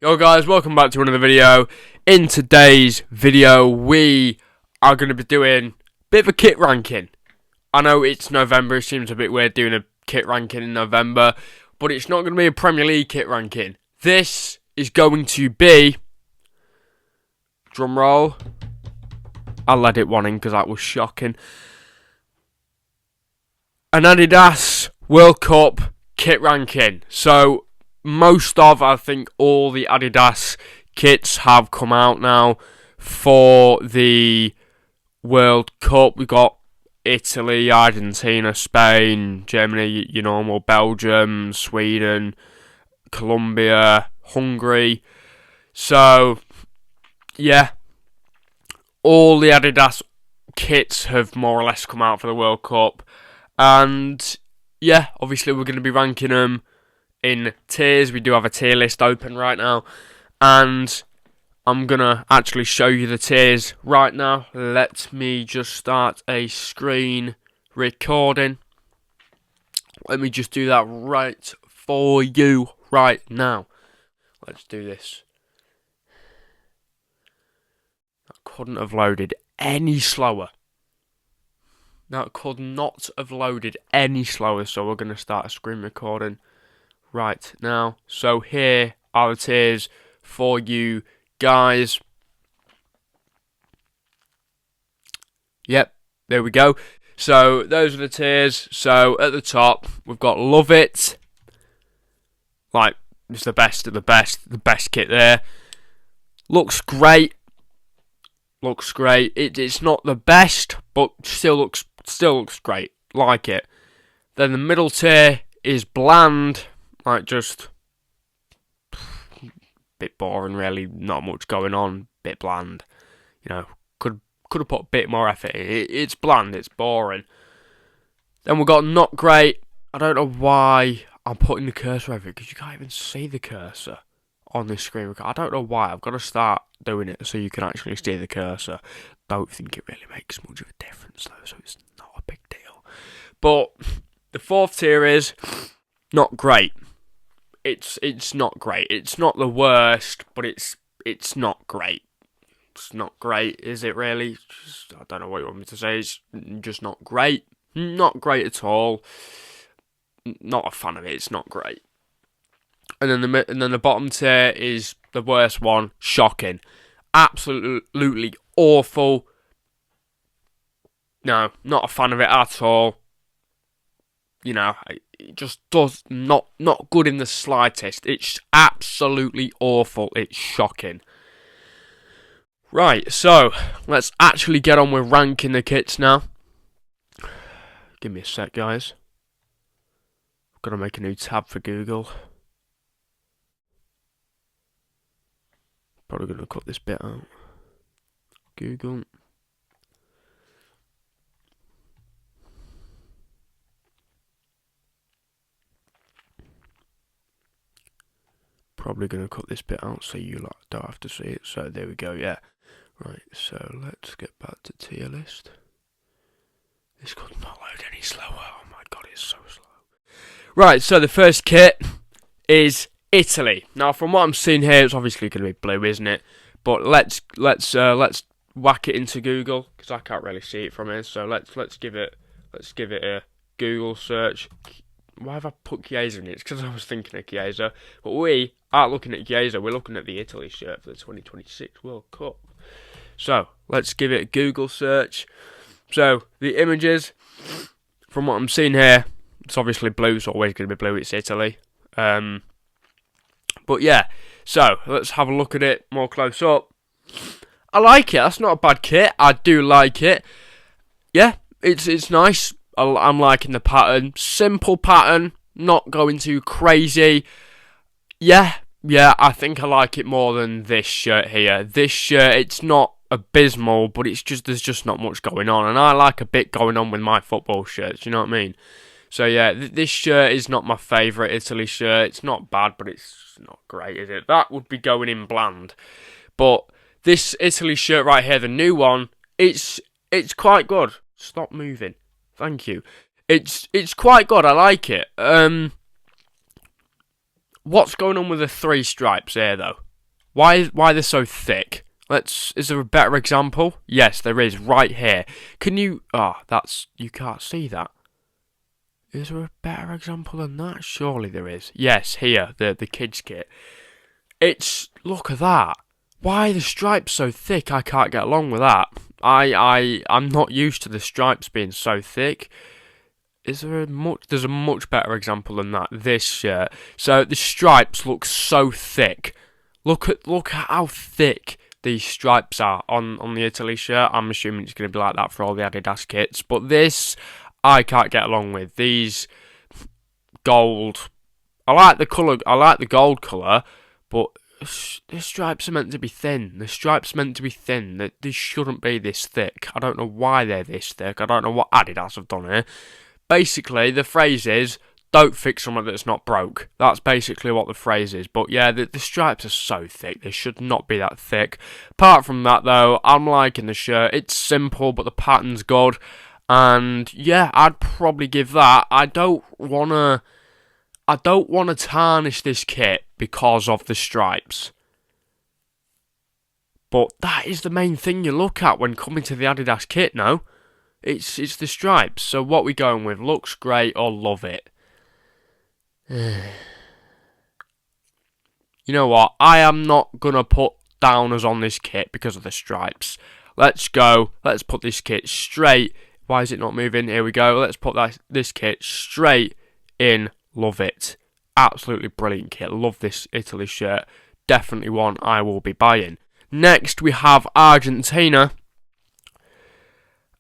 Yo guys, welcome back to another video. In today's video, we are going to be doing a bit of a kit ranking. I know it's November, it seems a bit weird doing a kit ranking in November, but it's not going to be a Premier League kit ranking. This is going to be, drum roll, I let it one in because that was shocking, an Adidas World Cup kit ranking. So, I think all the Adidas kits have come out now for the World Cup. We've got Italy, Argentina, Spain, Germany, your normal, Belgium, Sweden, Colombia, Hungary. So, yeah, all the Adidas kits have more or less come out for the World Cup. And, yeah, obviously we're going to be ranking them in tiers. We do have a tier list open right now, and I'm gonna actually show you the tiers right now. Let me just start a screen recording. Let me just do that right for you right now. Let's do this. That couldn't have loaded any slower. That could not have loaded any slower, so we're gonna start a screen recording right now. So here are the tiers for you guys. Yep, there we go. So those are the tiers. So at the top we've got Love It. Like, it's the best of the best kit there. Looks great. Looks great. It's not the best, but still looks great. Like it. Then the middle tier is Bland. Like, just a bit boring, really. Not much going on. Bit bland. You know, could have put a bit more effort in. It's bland. It's boring. Then we've got Not Great. I don't know why I'm putting the cursor over it, because you can't even see the cursor on this screen. I don't know why. I've got to start doing it so you can actually see the cursor. Don't think it really makes much of a difference, though, so it's not a big deal. But the fourth tier is Not Great. It's not great. It's not the worst, but it's not great. It's not great, is it really? I don't know what you want me to say. It's just not great. Not great at all. Not a fan of it. It's not great. And then the bottom tier is the worst one. Shocking. Absolutely awful. No, not a fan of it at all. You know, it just does not good in the slightest. It's absolutely awful. It's shocking. Right, so let's actually get on with ranking the kits now. Give me a sec, guys. I've got to make a new tab for Google. Probably going to cut this bit out. Google. Probably going to cut this bit out so you lot don't have to see it. So there we go, yeah. Right, so let's get back to tier list. This could not load any slower. Oh my god, it's so slow. Right, so the first kit is Italy. Now, from what I'm seeing here, it's obviously going to be blue, isn't it? But let's whack it into Google, because I can't really see it from here. So let's give it a Google search. Why have I put Chiesa in it? It's because I was thinking of Chiesa. But we aren't looking at Chiesa. We're looking at the Italy shirt for the 2026 World Cup. So, let's give it a Google search. So, the images, from what I'm seeing here, it's obviously blue. It's always going to be blue. It's Italy. But yeah, so let's have a look at it more close up. I like it. That's not a bad kit. I do like it. Yeah, it's nice. I'm liking the pattern. Simple pattern, not going too crazy. Yeah, I think I like it more than this shirt here. This shirt, it's not abysmal, but there's just not much going on. And I like a bit going on with my football shirts, you know what I mean? So yeah, this shirt is not my favourite Italy shirt. It's not bad, but it's not great, is it? That would be going in bland. But this Italy shirt right here, the new one, it's quite good. Stop moving. Thank you. It's quite good. I like it. What's going on with the three stripes here, though? Why they're so thick? Is there a better example? Yes, there is, right here. Can you... you can't see that. Is there a better example than that? Surely there is. Yes, here, the kids kit. Look at that. Why are the stripes so thick? I can't get along with that. I'm not used to the stripes being so thick. There's a much better example than that. This shirt. So the stripes look so thick. Look at how thick these stripes are on the Italy shirt. I'm assuming it's going to be like that for all the Adidas kits. But this, I can't get along with. These gold. I like the colour. I like the gold colour, but the stripes are meant to be thin. The stripes are meant to be thin. They shouldn't be this thick. I don't know why they're this thick. I don't know what Adidas have done here. Basically, the phrase is, don't fix something that's not broke. That's basically what the phrase is. But yeah, the stripes are so thick. They should not be that thick. Apart from that, though, I'm liking the shirt. It's simple, but the pattern's good. And yeah, I'd probably give that. I don't want to tarnish this kit because of the stripes. But that is the main thing you look at when coming to the Adidas kit, no? It's the stripes. So what we going with? Looks great or love it? You know what? I am not going to put downers on this kit because of the stripes. Let's go. Let's put this kit straight. Why is it not moving? Here we go. Let's put this kit straight in. Love it. Absolutely brilliant kit. Love this Italy shirt. Definitely one I will be buying. Next, we have Argentina.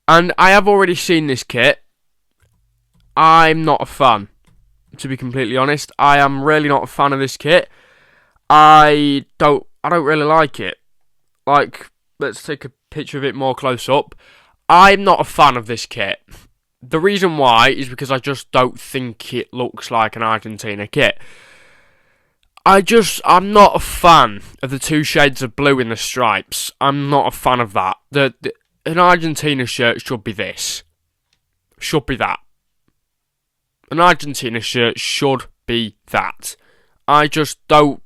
And I have already seen this kit. I'm not a fan. To be completely honest, I am really not a fan of this kit. I don't really like it. Like, let's take a picture of it more close up. I'm not a fan of this kit. The reason why is because I just don't think it looks like an Argentina kit. I'm not a fan of the 2 shades of blue in the stripes. I'm not a fan of that. An Argentina shirt should be this. Should be that. An Argentina shirt should be that. I just don't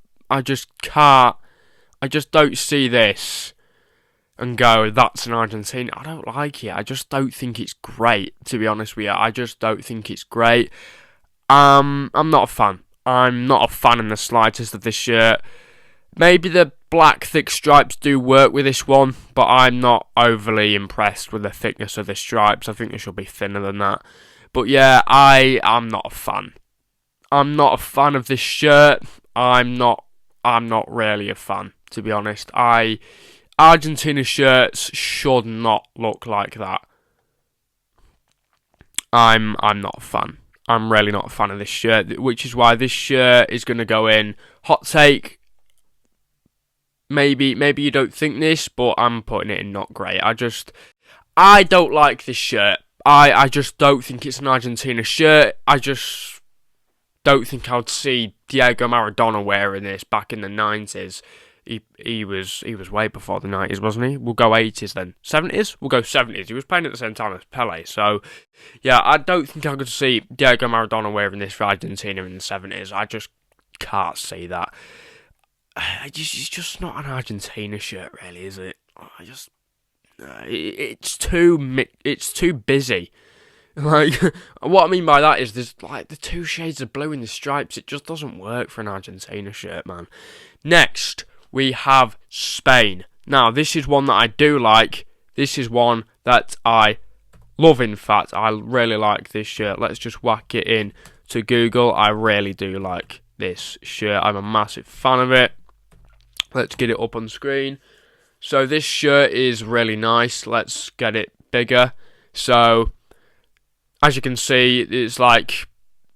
see this and go, that's an Argentina. I don't like it. I just don't think it's great, to be honest with you. I just don't think it's great. I'm not a fan. I'm not a fan in the slightest of this shirt. Maybe the black thick stripes do work with this one, but I'm not overly impressed with the thickness of the stripes. I think they should be thinner than that. But yeah, I'm not a fan. I'm not a fan of this shirt. I'm not really a fan, to be honest. Argentina shirts should not look like that. I'm not a fan. I'm really not a fan of this shirt, which is why this shirt is going to go in. Hot take. Maybe you don't think this, but I'm putting it in not great. I don't like this shirt. I just don't think it's an Argentina shirt. I just don't think I would see Diego Maradona wearing this back in the 90s. He was way before the 90s, wasn't he? We'll go 80s then. 70s? We'll go 70s. He was playing at the same time as Pele. So, yeah, I don't think I could see Diego Maradona wearing this for Argentina in the 70s. I just can't see that. It's just not an Argentina shirt, really, is it? It's too busy. Like, what I mean by that is there's like the 2 shades of blue in the stripes. It just doesn't work for an Argentina shirt, man. Next, we have Spain. Now, this is one that I do like. This is one that I love, in fact. I really like this shirt. Let's just whack it in to Google. I really do like this shirt. I'm a massive fan of it. Let's get it up on screen. So this shirt is really nice. Let's get it bigger. So, as you can see, it's like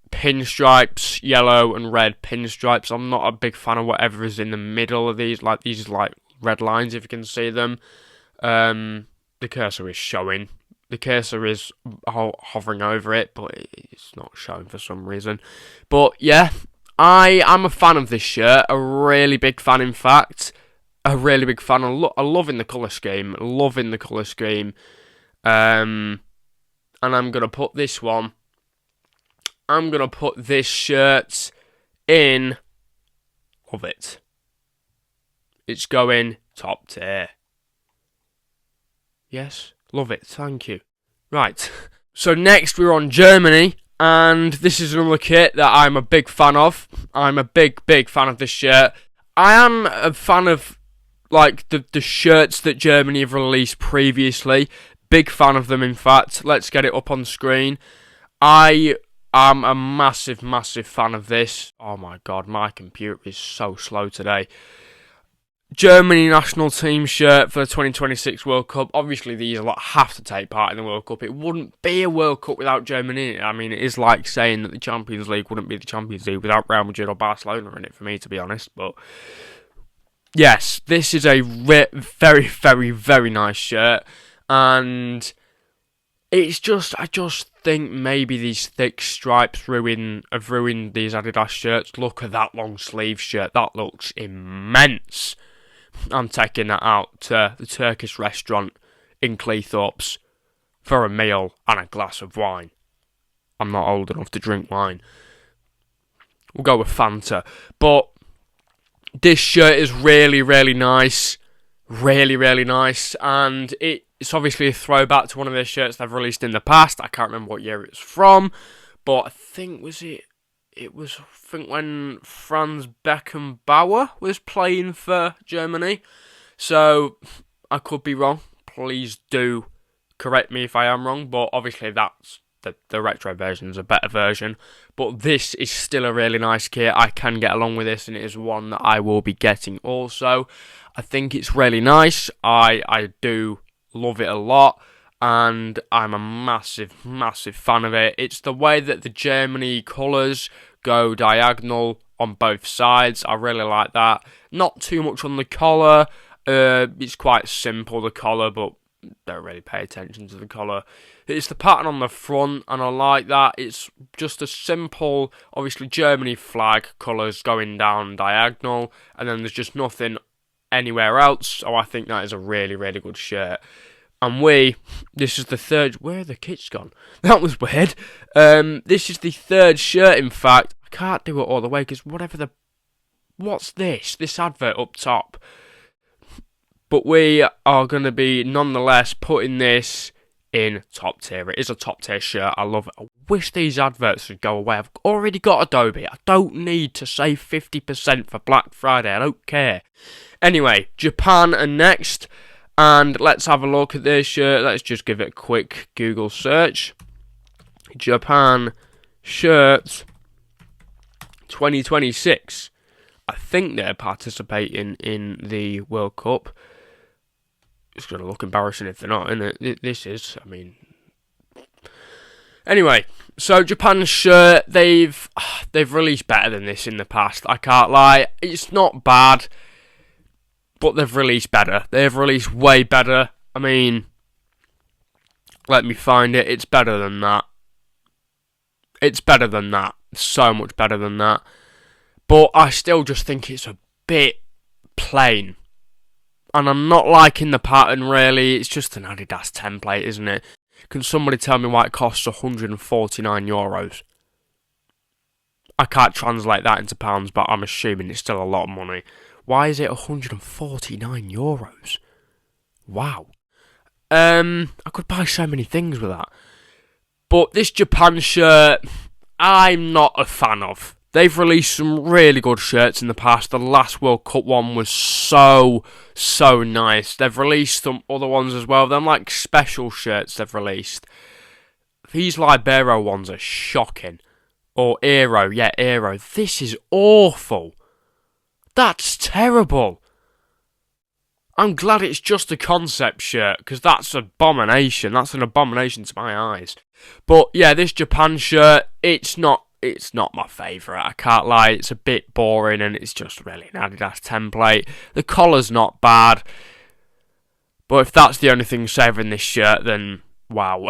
pinstripes, yellow and red pinstripes. I'm not a big fan of whatever is in the middle of these. Like, these like red lines, if you can see them. The cursor is showing. The cursor is hovering over it, but it's not showing for some reason. But yeah, I'm a fan of this shirt. A really big fan, in fact. A really big fan. I'm loving the colour scheme. Loving the colour scheme. And I'm going to put this one. I'm going to put this shirt in. Love it. It's going top tier. Yes, love it, thank you. Right, so next we're on Germany, and this is another kit that I'm a big fan of. I'm a big fan of this shirt. I am a fan of like the shirts that Germany have released previously. Big fan of them, in fact. Let's get it up on screen. I am a massive fan of this. Oh my god, my computer is so slow today. Germany national team shirt for the 2026 World Cup. Obviously, these lot have to take part in the World Cup. It wouldn't be a World Cup without Germany in it. I mean, it is like saying that the Champions League wouldn't be the Champions League without Real Madrid or Barcelona in it, for me, to be honest. But yes, this is a very nice shirt. And it's just, I just think maybe these thick stripes have ruined these Adidas shirts. Look at that long sleeve shirt. That looks immense. I'm taking that out to the Turkish restaurant in Cleethorpes for a meal and a glass of wine. I'm not old enough to drink wine. We'll go with Fanta. But this shirt is really nice. Really nice. And it's obviously a throwback to one of their shirts they've released in the past. I can't remember what year it's from. But I think, It was, I think, when Franz Beckenbauer was playing for Germany. So, I could be wrong. Please do correct me if I am wrong. But obviously, that's the retro version is a better version. But this is still a really nice kit. I can get along with this, and it is one that I will be getting also. I think it's really nice. I do love it a lot. And I'm a massive fan of it. It's the way that the Germany colours go diagonal on both sides. I really like that. Not too much on the collar. It's quite simple, the collar, but don't really pay attention to the collar. It's the pattern on the front, and I like that. It's just a simple, obviously, Germany flag colours going down diagonal, and then there's just nothing anywhere else. So I think that is a really good shirt. And this is the third. Where are the kits gone? That was weird. This is the third shirt, in fact. I can't do it all the way because what's this? This advert up top. But we are going to be, nonetheless, putting this in top tier. It is a top tier shirt. I love it. I wish these adverts would go away. I've already got Adobe. I don't need to save 50% for Black Friday. I don't care. Anyway, Japan are next. And let's have a look at this shirt. Let's just give it a quick Google search. Japan shirt 2026. I think they're participating in the World Cup. It's going to look embarrassing if they're not, isn't it? This is, I mean. Anyway, so Japan's shirt, they've released better than this in the past. I can't lie. It's not bad. But they've released better. They've released way better. I mean, let me find it. It's better than that. It's better than that. So much better than that. But I still just think it's a bit plain. And I'm not liking the pattern, really. It's just an Adidas template, isn't it? Can somebody tell me why it costs €149? I can't translate that into pounds, but I'm assuming it's still a lot of money. Why is it €149? Wow. I could buy so many things with that. But this Japan shirt, I'm not a fan of. They've released some really good shirts in the past. The last World Cup one was so nice. They've released some other ones as well. They're like special shirts they've released. These Libero ones are shocking. Or Aero, yeah, Aero. This is awful. That's terrible. I'm glad it's just a concept shirt, because that's an abomination. That's an abomination to my eyes. But yeah, this Japan shirt, it's not my favourite. I can't lie, it's a bit boring, and it's just really an Adidas template. The collar's not bad. But if that's the only thing saving this shirt, then wow.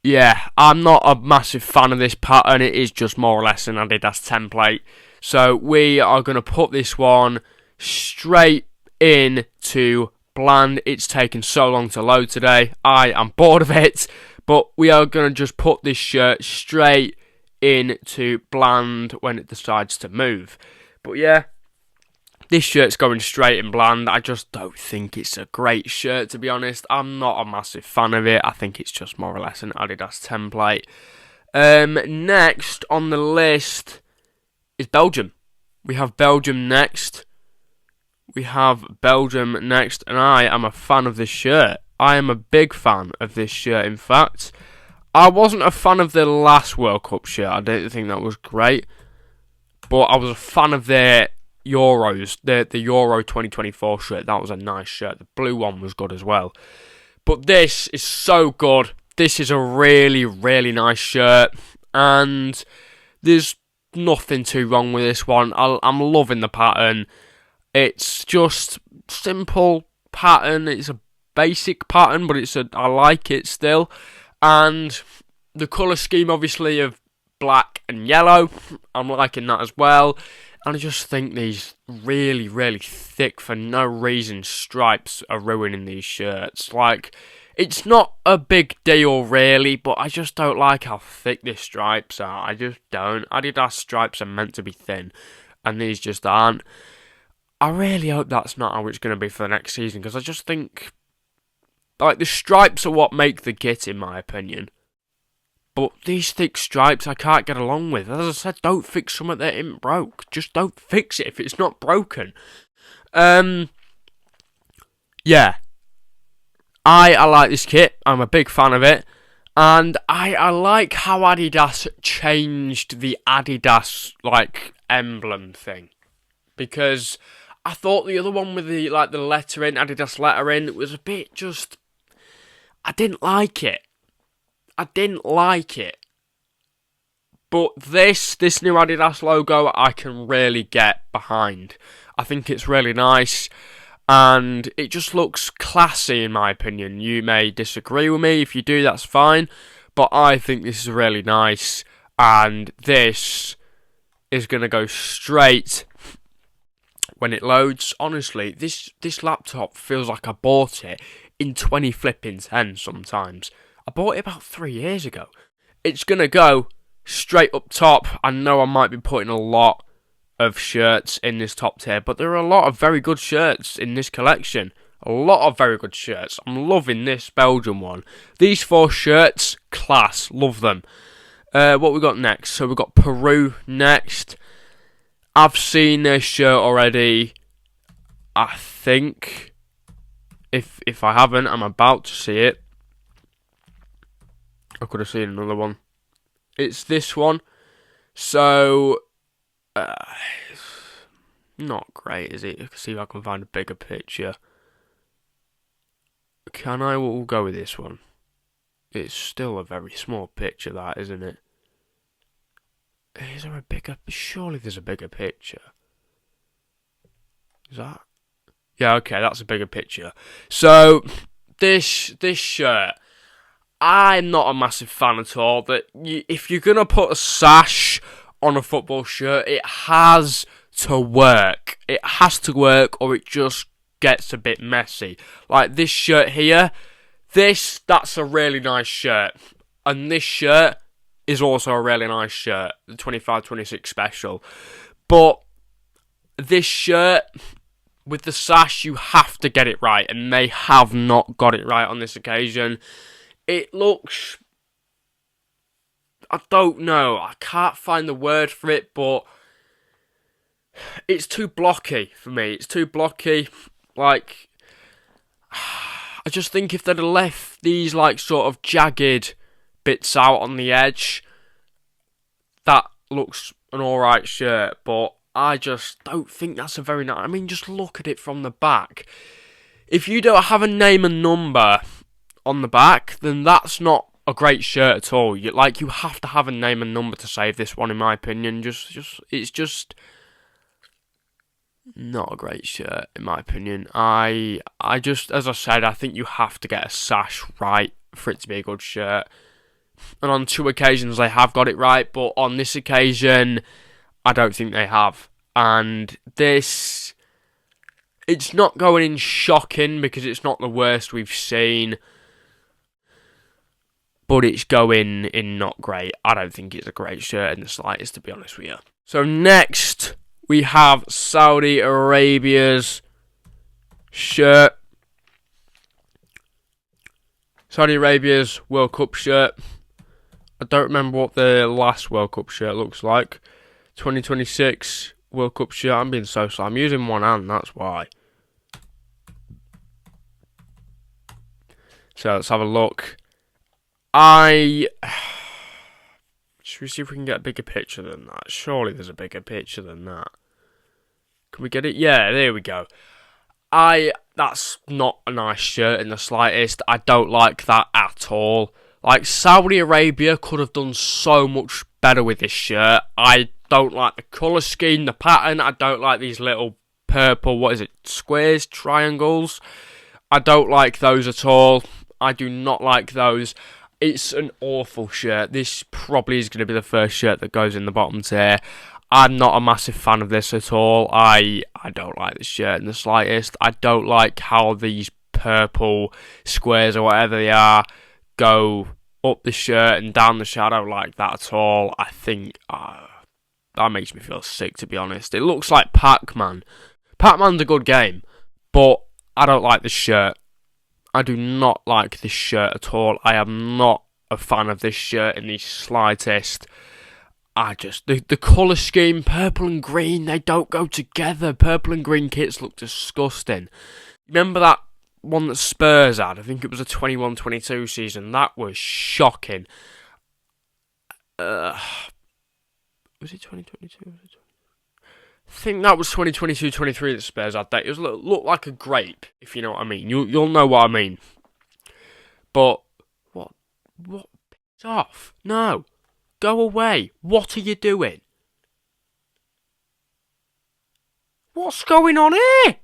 Yeah, I'm not a massive fan of this pattern. It is just more or less an Adidas template. So we are going to put this one straight into bland. It's taken so long to load today. I am bored of it. But we are going to just put this shirt straight into bland when it decides to move. But yeah, This shirt's going straight and bland. I just don't think it's a great shirt, to be honest. I'm not a massive fan of it. I think it's just more or less an Adidas template. Next on the list is Belgium. We have Belgium next. And I am a fan of this shirt. I am a big fan of this shirt, in fact. I wasn't a fan of the last World Cup shirt. I didn't think that was great. But I was a fan of their Euros, the Euro 2024 shirt. That was a nice shirt. The blue one was good as well. But this is so good. This is a really, really nice shirt. And there's nothing too wrong with this one. I'm loving the pattern. It's just simple pattern. It's a basic pattern, but I like it still. And the colour scheme, obviously, of black and yellow, I'm liking that as well. And I just think these really, really thick, for no reason, stripes are ruining these shirts. Like, it's not a big deal, really, but I just don't like how thick these stripes are. I just don't. Adidas stripes are meant to be thin, and these just aren't. I really hope that's not how it's going to be for the next season, because I just think, like, the stripes are what make the kit, in my opinion. But these thick stripes I can't get along with. As I said, don't fix something that isn't broke. Just don't fix it if it's not broken. Yeah. I like this kit. I'm a big fan of it. And I like how Adidas changed the Adidas, like, emblem thing. Because I thought the other one with the lettering, Adidas lettering, it was a bit just... I didn't like it. But this new Adidas logo, I can really get behind. I think it's really nice. And it just looks classy, in my opinion. You may disagree with me. If you do, that's fine. But I think this is really nice. And this is going to go straight when it loads. Honestly, this laptop feels like I bought it in 2010 sometimes. I bought it about 3 years ago. It's going to go straight up top. I know I might be putting a lot of shirts in this top tier, but there are a lot of very good shirts in this collection. A lot of very good shirts. I'm loving this Belgian one. These 4 shirts, class. Love them. What we got next? So we've got Peru next. I've seen this shirt already. I think. If I haven't, I'm about to see it. I could have seen another one. It's this one. So... not great, is it? Let's see if I can find a bigger picture. We'll go with this one. It's still a very small picture, that, isn't it? Is there a bigger... Surely there's a bigger picture. Is that... Yeah, okay, that's a bigger picture. So, this shirt... I'm not a massive fan at all. If you're going to put a sash on a football shirt, it has to work. It has to work, or it just gets a bit messy. Like this shirt here, that's a really nice shirt. And this shirt is also a really nice shirt, the 25-26 special. But this shirt, with the sash, you have to get it right, and they have not got it right on this occasion. It looks... I don't know. I can't find the word for it, but... It's too blocky for me. It's too blocky. Like... I just think if they'd have left these, like, sort of jagged bits out on the edge, that looks an alright shirt, but I just don't think that's a very nice... I mean, just look at it from the back. If you don't have a name and number on the back, then that's not a great shirt at all. You have to have a name and number to save this one, in my opinion. It's just not a great shirt, in my opinion. I just, as I said, I think you have to get a sash right for it to be a good shirt. And on 2 occasions they have got it right, but on this occasion, I don't think they have. And this, it's not going in shocking because it's not the worst we've seen, but it's going in not great. I don't think it's a great shirt in the slightest, to be honest with you. So next, we have Saudi Arabia's shirt. Saudi Arabia's World Cup shirt. I don't remember what the last World Cup shirt looks like. 2026 World Cup shirt. I'm being so slow. I'm using one hand, that's why. So let's have a look. Should we see if we can get a bigger picture than that? Surely there's a bigger picture than that. Can we get it? Yeah, there we go. That's not a nice shirt in the slightest. I don't like that at all. Like, Saudi Arabia could have done so much better with this shirt. I don't like the colour scheme, the pattern. I don't like these little purple, squares, triangles. I don't like those at all. I do not like those. It's an awful shirt. This probably is going to be the first shirt that goes in the bottom tier. I'm not a massive fan of this at all. I don't like this shirt in the slightest. I don't like how these purple squares or whatever they are go up the shirt and down the shirt. I don't like that at all. I think that makes me feel sick, to be honest. It looks like Pac-Man. Pac-Man's a good game, but I don't like this shirt. I do not like this shirt at all. I am not a fan of this shirt in the slightest. The colour scheme, purple and green, they don't go together. Purple and green kits look disgusting. Remember that one that Spurs had? I think it was a 21-22 season. That was shocking. Was it 2022? I think that was 2022-23 that Spurs had that. It was looked like a grape, if you know what I mean. You'll know what I mean. But what? Piss off! No, go away. What are you doing? What's going on here?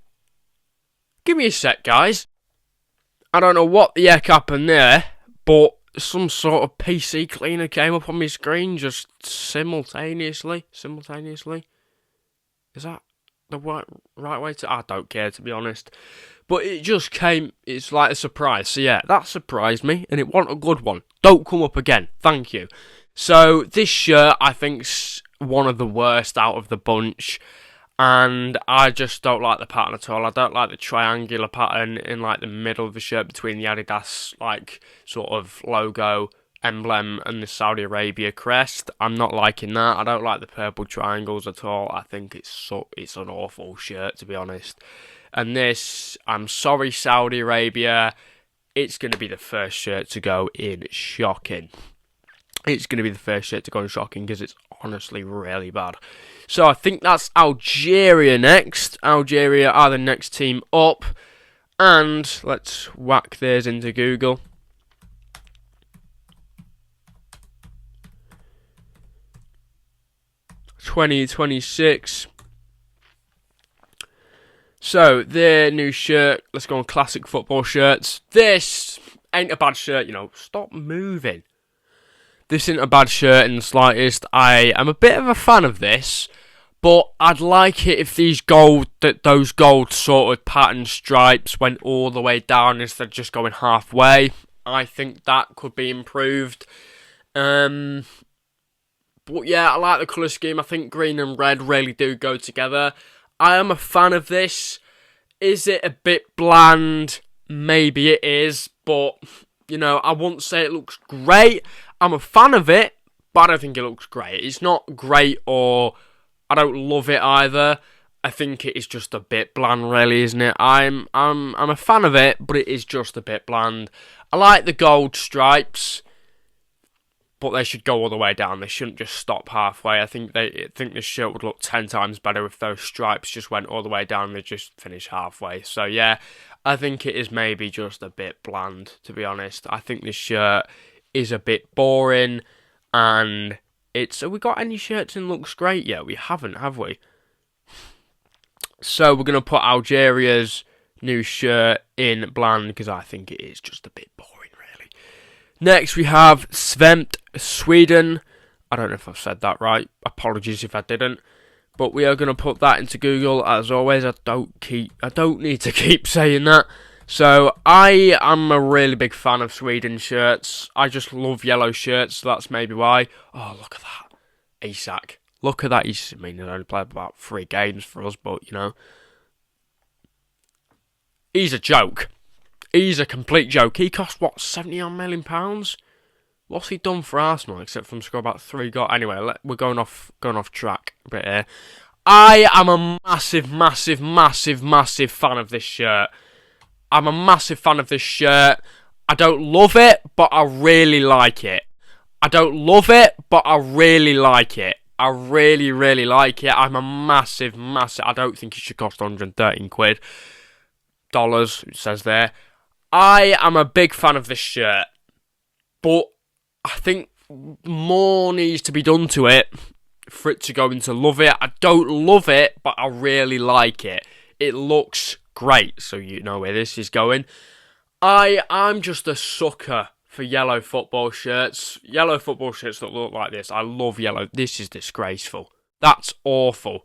Give me a sec, guys. I don't know what the heck happened there, but some sort of PC cleaner came up on my screen just simultaneously. Is that the right way to... I don't care, to be honest. But it just came... It's like a surprise. So yeah, that surprised me. And it wasn't a good one. Don't come up again. Thank you. So this shirt, I think's one of the worst out of the bunch. And I just don't like the pattern at all. I don't like the triangular pattern in like the middle of the shirt between the Adidas like sort of logo emblem and the Saudi Arabia crest. I'm not liking that. I don't like the purple triangles at all. I think it's an awful shirt, to be honest. And this, I'm sorry, Saudi Arabia, it's going to be the first shirt to go in shocking. It's going to be the first shirt to go in shocking because it's honestly really bad. So I think that's Algeria next. Algeria are the next team up. And let's whack theirs into Google. $20.26. So their new shirt. Let's go on classic football shirts. This ain't a bad shirt, Stop moving. This isn't a bad shirt in the slightest. I am a bit of a fan of this, but I'd like it if those gold sort of pattern stripes went all the way down instead of just going halfway. I think that could be improved. But yeah, I like the colour scheme. I think green and red really do go together. I am a fan of this. Is it a bit bland? Maybe it is, but I wouldn't say it looks great. I'm a fan of it, but I don't think it looks great. It's not great, or I don't love it either. I think it is just a bit bland, really, isn't it? I'm a fan of it, but it is just a bit bland. I like the gold stripes, but they should go all the way down. They shouldn't just stop halfway. I think this shirt would look 10 times better if those stripes just went all the way down and they just finished halfway. So yeah, I think it is maybe just a bit bland, to be honest. I think this shirt is a bit boring, and have we got any shirts in looks great yet? We haven't, have we? So we're going to put Algeria's new shirt in bland, because I think it is just a bit boring, really. Next we have Svendt, Sweden. I don't know if I've said that right. Apologies if I didn't. But we are going to put that into Google. As always, I don't need to keep saying that. So I am a really big fan of Sweden shirts. I just love yellow shirts, so that's maybe why. Oh, look at that. Isak. Look at that. He's only played about 3 games for us, but, he's a joke. He's a complete joke. He cost, what, £70 million? What's he done for Arsenal except for him score about 3 goals? Anyway, we're going off track a bit here. I am a massive, massive, massive, massive fan of this shirt. I'm a massive fan of this shirt. I don't love it, but I really like it. I don't love it, but I really like it. I really, really like it. I'm a massive, massive... I don't think it should cost 113 quid. Dollars, it says there. I am a big fan of this shirt. But I think more needs to be done to it for it to go into love it. I don't love it, but I really like it. It looks great, so you know where this is going. I'm just a sucker for yellow football shirts. Yellow football shirts that look like this. I love yellow. This is disgraceful. That's awful.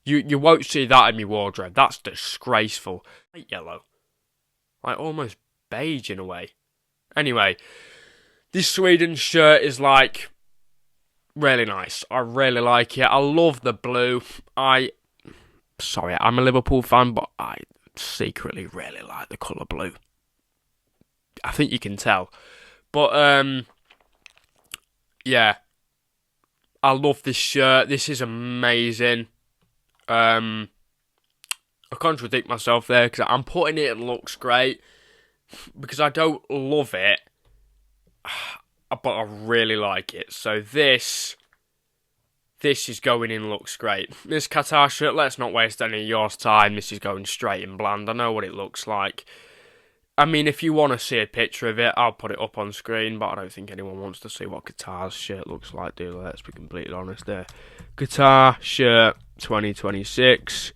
You won't see that in my wardrobe. That's disgraceful. I hate yellow. Like almost beige in a way. Anyway, this Sweden shirt is like really nice. I really like it. I love the blue. I'm a Liverpool fan, but I secretly really like the colour blue. I think you can tell. But, yeah. I love this shirt. This is amazing. I contradict myself there because I'm putting it looks great. Because I don't love it. But I really like it. So this is going in looks great. This Qatar shirt, let's not waste any of yours time. This is going straight in bland. I know what it looks like. I mean, if you want to see a picture of it, I'll put it up on screen, but I don't think anyone wants to see what Qatar's shirt looks like, do they? Let's be completely honest there. Qatar shirt 2026.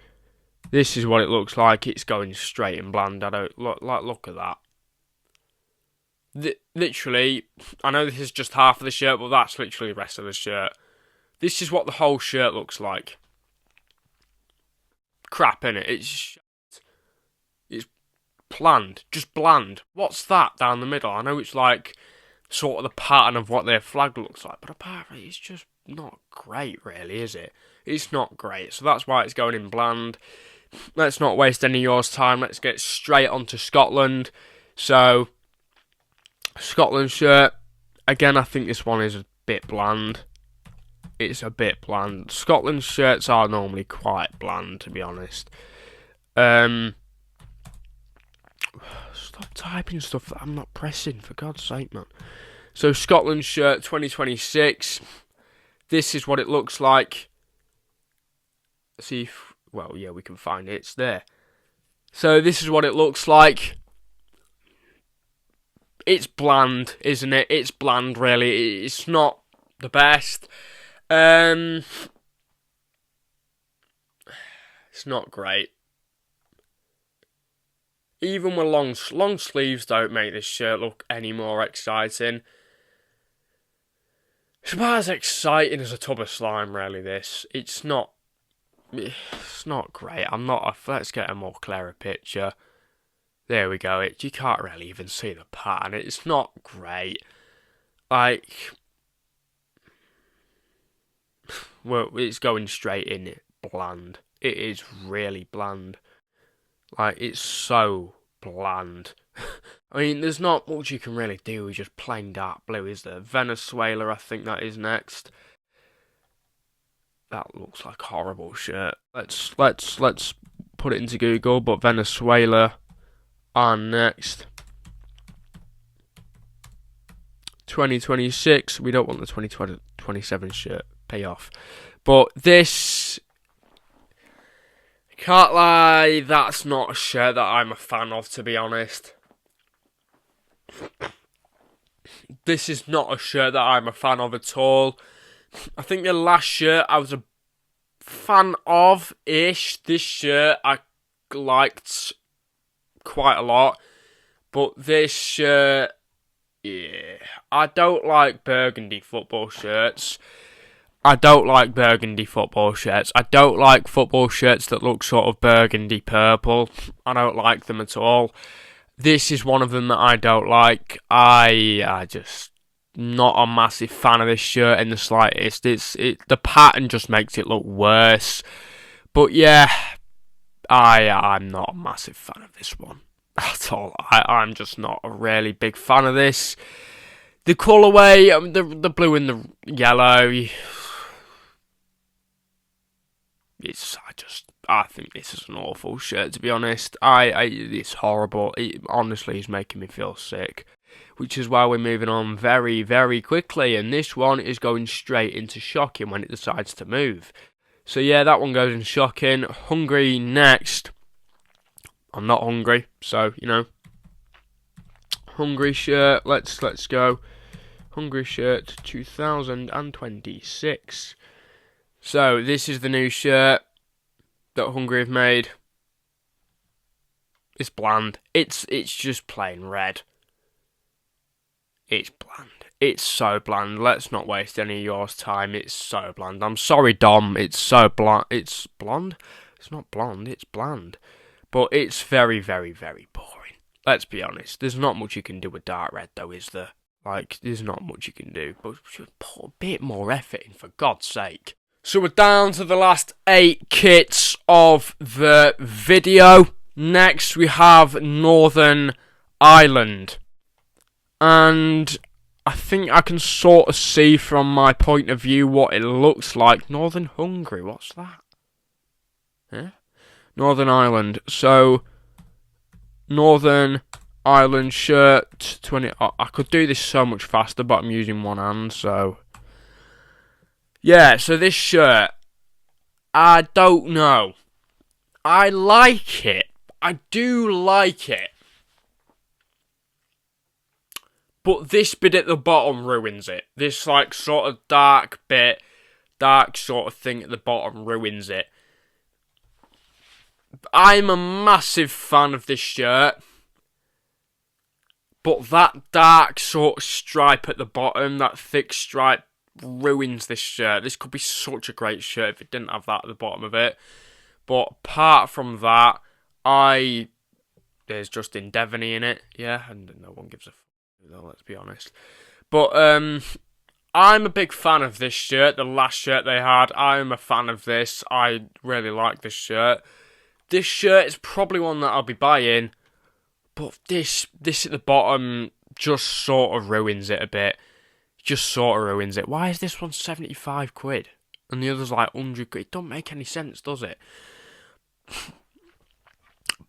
This is what it looks like. It's going straight in bland. Look at that. Literally, I know this is just half of the shirt, but that's literally the rest of the shirt. This is what the whole shirt looks like. Crap, innit? It's bland. Just bland. What's that down the middle? I know it's like sort of the pattern of what their flag looks like, but apparently it's just not great, really, is it? It's not great. So that's why it's going in bland. Let's not waste any of yours time. Let's get straight on to Scotland. So, Scotland shirt. Again, I think this one is a bit bland. It's a bit bland. Scotland shirts are normally quite bland, to be honest. Stop typing stuff that I'm not pressing, for God's sake, man. So, Scotland shirt 2026. This is what it looks like. See if... Well, yeah, we can find it. It's there. So, this is what it looks like. It's bland, isn't it? It's bland, really. It's not the best. It's not great. Even with long sleeves don't make this shirt look any more exciting. It's about as exciting as a tub of slime, really, this. It's not great. Let's get a more clearer picture. There we go. You can't really even see the pattern. It's not great. Like, well, it's going straight in it. Bland. It is really bland. Like, it's so bland. I mean, there's not much you can really do with just plain dark blue, is there? Venezuela, I think that is next. That looks like a horrible shirt. Let's put it into Google, but Venezuela are next. 2026. We don't want the 2027 shirt. Pay off. But this... Can't lie, that's not a shirt that I'm a fan of, to be honest. This is not a shirt that I'm a fan of at all. I think the last shirt I was a fan of-ish. This shirt I liked quite a lot. But this shirt, yeah. I don't like burgundy football shirts. I don't like burgundy football shirts. I don't like football shirts that look sort of burgundy purple. I don't like them at all. This is one of them that I don't like. I just not a massive fan of this shirt in the slightest. The pattern just makes it look worse. But yeah, I'm not a massive fan of this one at all. I'm just not a really big fan of this. The colourway, the blue and the yellow, I think this is an awful shirt, to be honest. It's horrible. It honestly is making me feel sick. Which is why we're moving on very, very quickly. And this one is going straight into shocking when it decides to move. So yeah, that one goes in shocking. Hungry next. I'm not hungry, so, Hungry shirt. Let's go. Hungry shirt 2026. So this is the new shirt that Hungry have made. It's bland. It's just plain red. It's bland. It's so bland. Let's not waste any of yours time. It's so bland. I'm sorry, Dom. It's so bland. It's blonde? It's not blonde. It's bland. But it's very, very, very boring. Let's be honest. There's not much you can do with dark red, though, is there? There's not much you can do. But should put a bit more effort in, for God's sake. So we're down to the last 8 kits of the video. Next, we have Northern Ireland. And I think I can sort of see from my point of view what it looks like. Northern Hungary, what's that? Yeah? Northern Ireland. So, Northern Ireland shirt 20. I could do this so much faster, but I'm using one hand, so. Yeah, so this shirt, I don't know. I like it. I do like it. But this bit at the bottom ruins it. This sort of dark sort of thing at the bottom ruins it. I'm a massive fan of this shirt. But that dark sort of stripe at the bottom, that thick stripe, ruins this shirt. This could be such a great shirt if it didn't have that at the bottom of it. But apart from that, there's Justin Devaney in it, yeah, and no one gives a though, let's be honest. But I'm a big fan of this shirt, the last shirt they had. I'm a fan of this. I really like this shirt. This shirt is probably one that I'll be buying, but this at the bottom just sort of ruins it a bit. Just sort of ruins it. Why is this one 75 quid? And the other's like 100 quid? It don't make any sense, does it?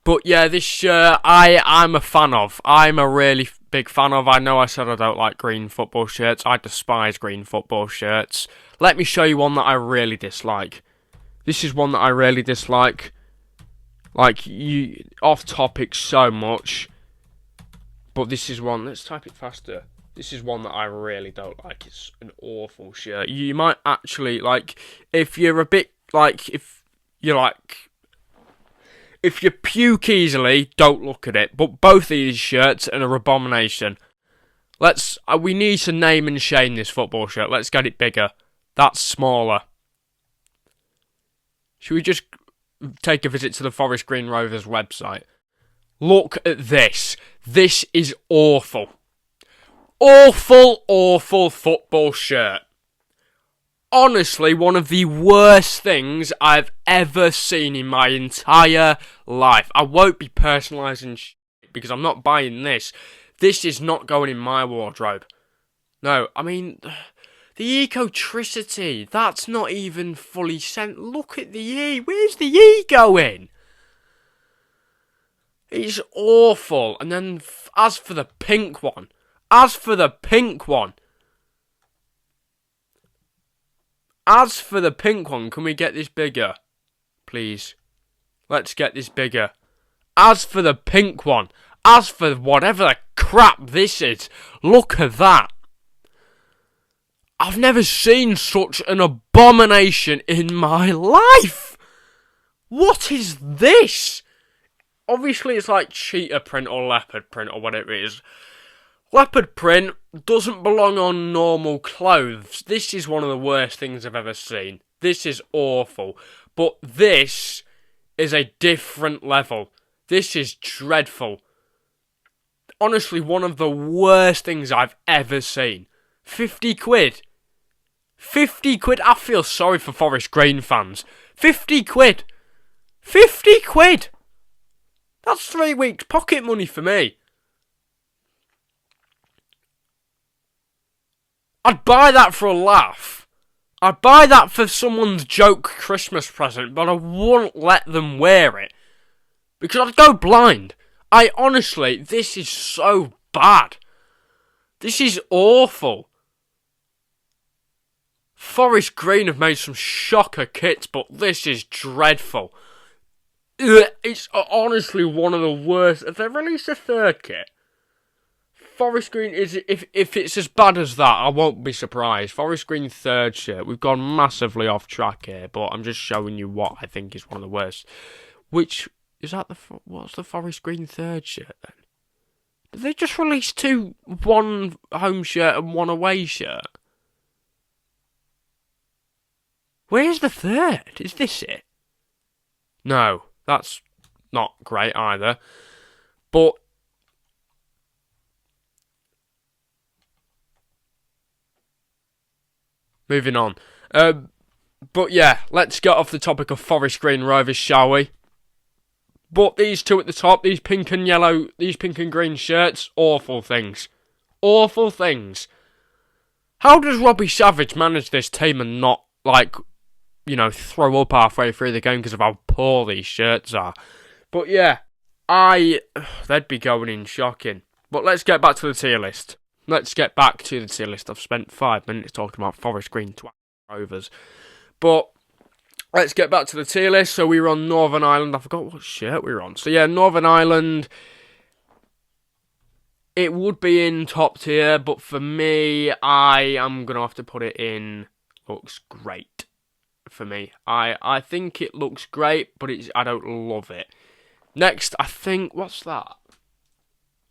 But yeah, this shirt I'm a fan of. I'm a really big fan of. I know I said I don't like green football shirts. I despise green football shirts. Let me show you one that I really dislike. This is one that I really dislike. Off topic so much. But this is one, let's type it faster. This is one that I really don't like. It's an awful shirt. You might actually, if you're a bit, if you puke easily, don't look at it. But both of these shirts are an abomination. We need to name and shame this football shirt. Let's get it bigger. That's smaller. Should we just take a visit to the Forest Green Rovers website? Look at this. This is awful. Awful, awful football shirt. Honestly, one of the worst things I've ever seen in my entire life. I won't be personalising because I'm not buying this. This is not going in my wardrobe. No, I mean, the ecotricity, that's not even fully sent. Look at the E. Where's the E going? It's awful. And then, as for the pink one, can we get this bigger? Please. Let's get this bigger. As for the pink one, as for whatever the crap this is, look at that. I've never seen such an abomination in my life. What is this? Obviously it's like cheetah print or leopard print or whatever it is. Leopard print doesn't belong on normal clothes. This is one of the worst things I've ever seen. This is awful. But this is a different level. This is dreadful. Honestly, one of the worst things I've ever seen. 50 quid. 50 quid. I feel sorry for Forest Green fans. 50 quid. 50 quid. That's 3 weeks pocket money for me. I'd buy that for a laugh. I'd buy that for someone's joke Christmas present, but I wouldn't let them wear it. Because I'd go blind. This is so bad. This is awful. Forest Green have made some shocker kits, but this is dreadful. It's honestly one of the worst. Have they released a third kit? Forest Green is, if it's as bad as that, I won't be surprised. Forest Green third shirt. We've gone massively off track here, but I'm just showing you what I think is one of the worst. Which is that what's the Forest Green third shirt then? Did they just release two, one home shirt and one away shirt? Where's the third? Is this it? No, that's not great either. But moving on. But yeah, let's get off the topic of Forest Green Rovers, shall we? But these two at the top, these pink and green shirts, awful things. Awful things. How does Robbie Savage manage this team and not, throw up halfway through the game because of how poor these shirts are? But yeah, they'd be going in shocking. But let's get back to the tier list. I've spent 5 minutes talking about Forest Green Rovers. But let's get back to the tier list. So we were on Northern Ireland. I forgot what shirt we were on. So yeah, Northern Ireland. It would be in top tier, but for me, I am going to have to put it in looks great for me. I think it looks great, but I don't love it. Next, I think, what's that?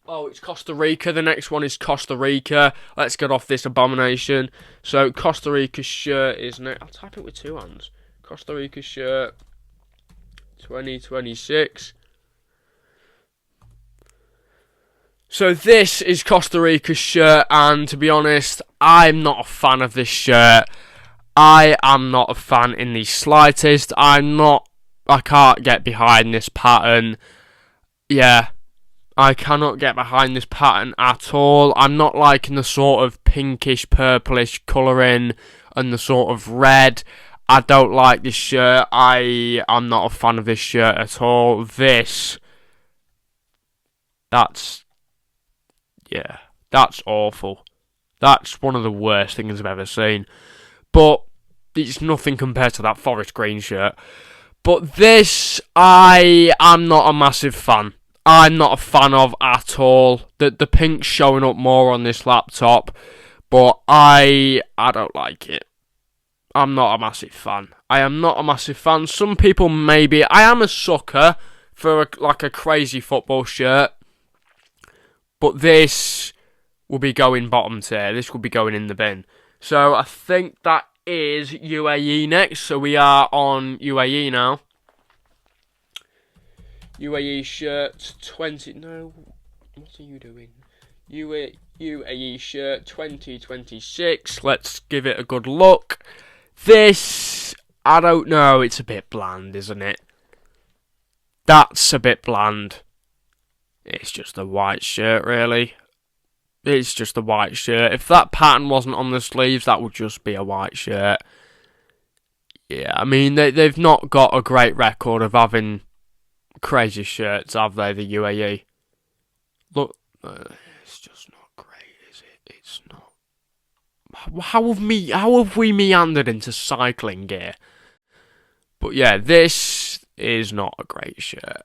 Oh, it's Costa Rica. The next one is Costa Rica. Let's get off this abomination. So, Costa Rica shirt is next. I'll type it with 2 hands. Costa Rica shirt 2026. So, this is Costa Rica's shirt, and to be honest, I'm not a fan of this shirt. I am not a fan in the slightest. I can't get behind this pattern. Yeah. I cannot get behind this pattern at all. I'm not liking the sort of pinkish, purplish colouring and the sort of red. I don't like this shirt. I'm not a fan of this shirt at all. That's awful. That's one of the worst things I've ever seen. But it's nothing compared to that Forest Green shirt. But this, I am not a massive fan. I'm not a fan of at all. The pink's showing up more on this laptop, but I don't like it. I'm not a massive fan. I am not a massive fan. Some people maybe. I am a sucker for a crazy football shirt, but this will be going bottom tier. This will be going in the bin. So I think that is UAE next. So we are on UAE now. UAE shirt 20. No, what are you doing? UAE shirt 2026. Let's give it a good look. This, I don't know. It's a bit bland, isn't it? That's a bit bland. It's just a white shirt, really. It's just a white shirt. If that pattern wasn't on the sleeves, that would just be a white shirt. Yeah, I mean, they've not got a great record of having crazy shirts, have they, the UAE? Look, it's just not great, is it? It's not. How have we meandered into cycling gear? But yeah, this is not a great shirt.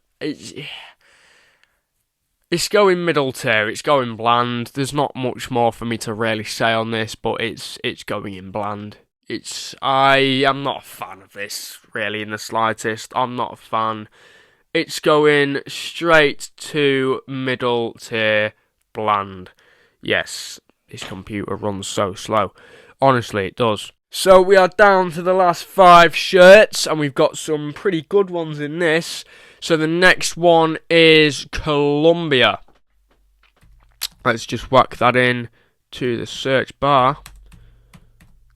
It's going middle tier. It's going bland. There's not much more for me to really say on this, but it's going in bland. I am not a fan of this, really, in the slightest. I'm not a fan. It's going straight to middle tier bland. Yes, this computer runs so slow. Honestly, it does. So we are down to the last 5 shirts, and we've got some pretty good ones in this. So the next one is Colombia. Let's just whack that in to the search bar.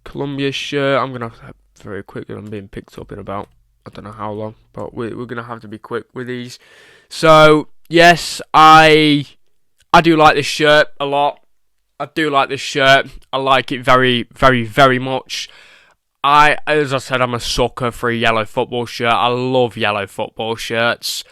Columbia shirt. I'm going to have to very quickly. I'm being picked up in about, I don't know how long, but we're going to have to be quick with these. So, yes, I do like this shirt a lot. I do like this shirt. I like it very, very, very much. As I said, I'm a sucker for a yellow football shirt. I love yellow football shirts.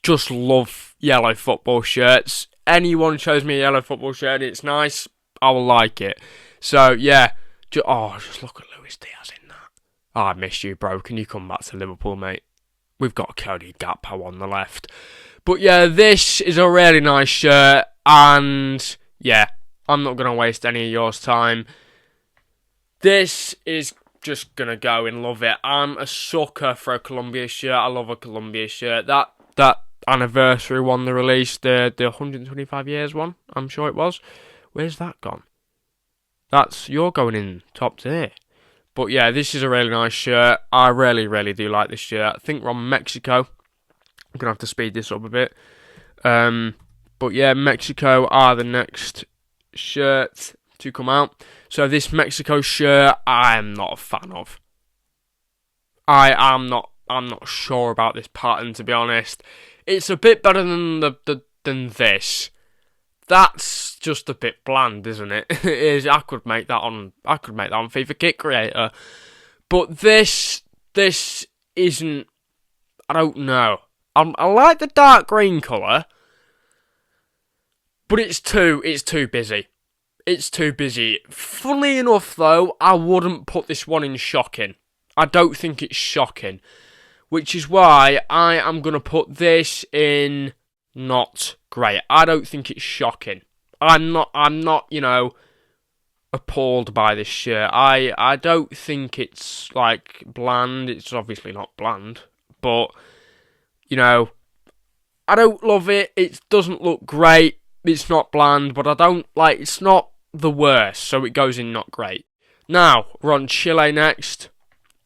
Just love yellow football shirts. Anyone shows me a yellow football shirt and it's nice, I will like it. So, yeah. Just look at Luis Diaz in that. Oh, I miss you, bro. Can you come back to Liverpool, mate? We've got Cody Gakpo on the left. But, yeah, this is a really nice shirt. And, yeah, I'm not going to waste any of yours time. This is just going to go and love it. I'm a sucker for a Columbia shirt. I love a Columbia shirt. That anniversary one they released, the 125 years one, I'm sure it was. Where's that gone? You're going in top tier. But yeah, this is a really nice shirt. I really, really do like this shirt. I think we're on Mexico. I'm going to have to speed this up a bit. But yeah, Mexico are the next shirt to come out. So this Mexico shirt, I am not a fan of. I'm not sure about this pattern, to be honest. It's a bit better than than this. That's just a bit bland, isn't it? It is. I could make that on FIFA Kit Creator. But this isn't. I don't know. I like the dark green colour, but it's too busy. It's too busy. Funnily enough, though, I wouldn't put this one in shocking. I don't think it's shocking, which is why I am going to put this in not great. I don't think it's shocking. I'm not, appalled by this shirt. I don't think it's, bland. It's obviously not bland, but, I don't love it. It doesn't look great. It's not bland, but it's not the worst, so it goes in not great. Now, we're on Chile next.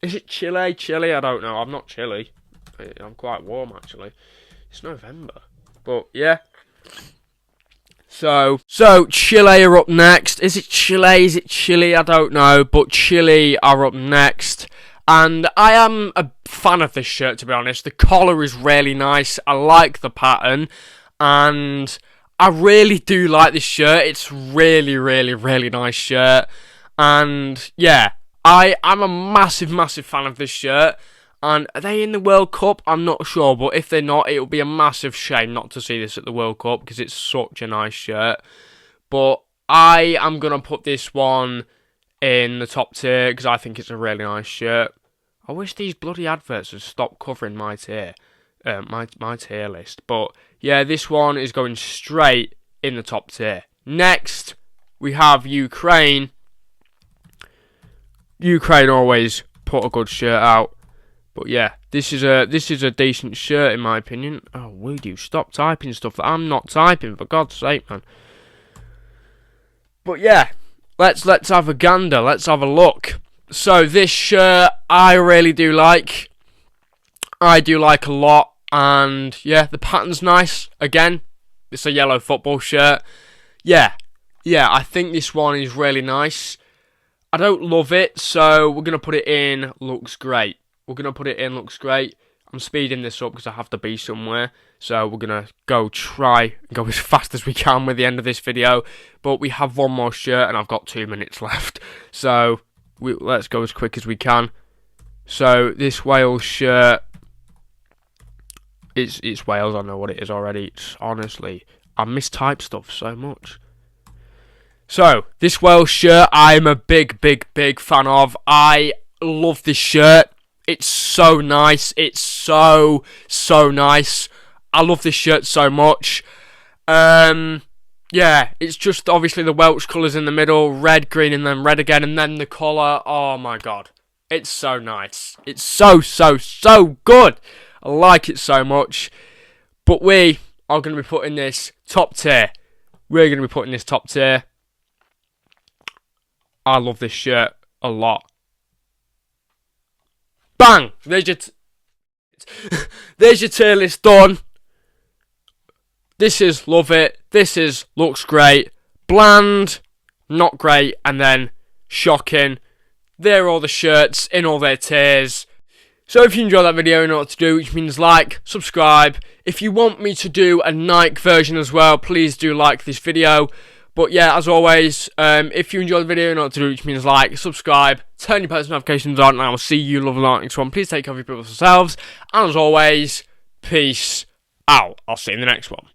Is it Chile? Chile? I don't know. I'm not chilly. I'm quite warm, actually. It's November. But, yeah. So Chile are up next. Is it Chile? Is it Chile? I don't know. But Chile are up next. And I am a fan of this shirt, to be honest. The collar is really nice. I like the pattern. And I really do like this shirt. It's really, really, really nice shirt. And, yeah, I'm a massive, massive fan of this shirt. And are they in the World Cup? I'm not sure. But if they're not, it'll be a massive shame not to see this at the World Cup, because it's such a nice shirt. But I am going to put this one in the top tier, because I think it's a really nice shirt. I wish these bloody adverts would stop covering my tier. My tier list. But yeah, this one is going straight in the top tier. Next, we have Ukraine. Ukraine always put a good shirt out. But yeah, this is a decent shirt in my opinion. Oh, would you stop typing stuff that I'm not typing, for God's sake, man. But yeah, let's have a gander. Let's have a look. So this shirt I really do like. I do like a lot. And yeah, the pattern's nice. Again, it's a yellow football shirt. Yeah, I think this one is really nice. I don't love it, so we're going to put it in looks great. Looks great. I'm speeding this up because I have to be somewhere. So we're going to try and go as fast as we can with the end of this video. But we have one more shirt and I've got 2 minutes left. So let's go as quick as we can. So this Wales shirt, it's Wales. I know what it is already. It's honestly, I mistype stuff so much. So this Wales shirt, I'm a big, big, big fan of. I love this shirt. It's so nice. It's so nice. I love this shirt so much. Yeah, it's just obviously the Welsh colours in the middle, red, green, and then red again, and then the collar. Oh my God, it's so nice. It's so good. I like it so much. But we are going to be putting this top tier. We're going to be putting this top tier. I love this shirt a lot. Bang! There's your tier list done. This is love it. This is looks great. Bland. not great, and then shocking. There are all the shirts in all their tiers. So if you enjoyed that video, you know what to do, which means like, subscribe. If you want me to do a Nike version as well, please do like this video. But yeah, as always, if you enjoyed the video, you know what to do, which means like, subscribe, turn your post notifications on, and I will see you lovely next one. Please take care of your people yourselves. And as always, peace out. I'll see you in the next one.